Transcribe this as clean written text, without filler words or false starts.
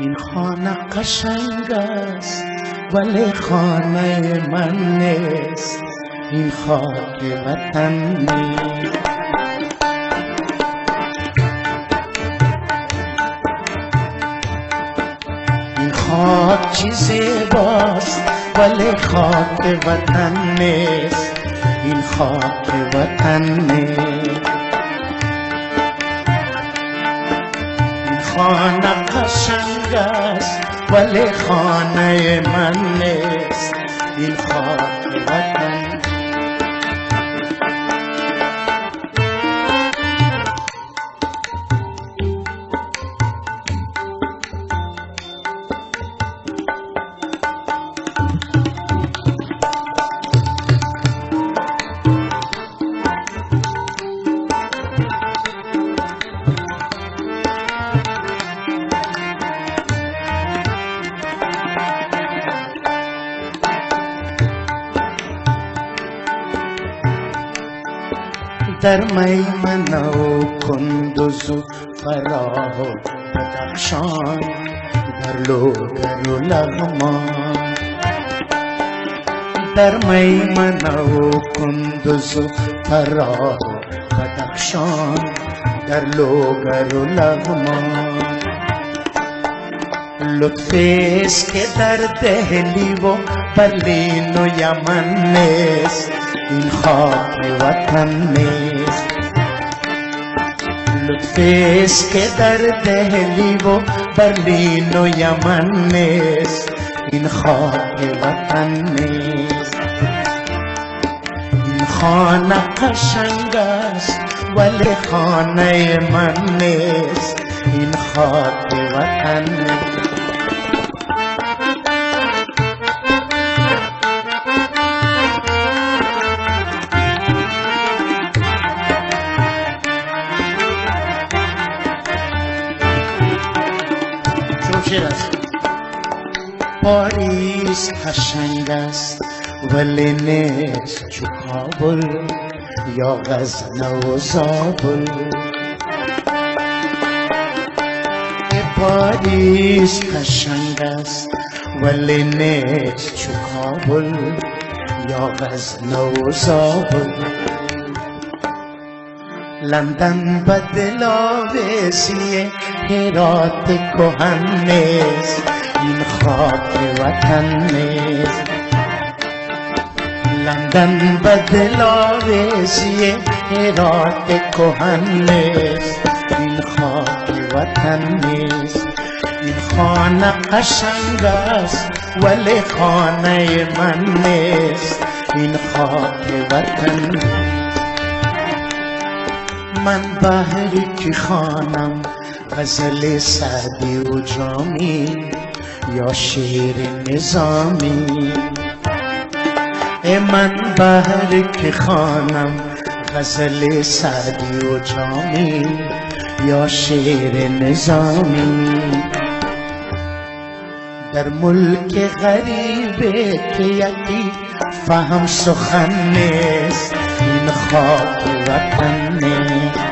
این خانه قشنگ است ولی خانه من نیست، این خاک وطن نیست. این خاک چی زیباست ولی خاک وطن نیست، این خاک وطن نیست. این خانه قشنگ است ولی خانه من نیست، این خاک وطن. در میمنه و کندوز و فراه و بدخشان، در لوگر و لغمان. در میمنه و کندوز و فراه و بدخشان، در لوگر و لغمان. لطفیست که در دهلی و برلین و یمن نیست، این خاک وطن نیست. لطفیست که در دهلی و برلین و یمن نیست، این خاک وطن نیست. این خانه قشنگ است ولی خانه من نیست، این خاک وطن نیست. پاریس قشنگ است ولی نیست چو کابل یا غزنه و زابل. پاریس قشنگ است ولی نیست چو کابل یا غزنه و زابل. لندن به دلاویزی هرات کهن نیست، این خاک وطن نیست. لندن به دلاویزی هرات کهن نیست، این خاک وطن نیست. این خانه قشنگ است ولی خانه من نیست، این خاک وطن نیست. من بهری که خوانم غزل سعدی و جامی یا شعر نظامی. من بهری که خوانم غزل سعدی و جامی یا شعر نظامی. در ملک غریبه که یکی فهم سخن نیست، این خاک وطن نیست.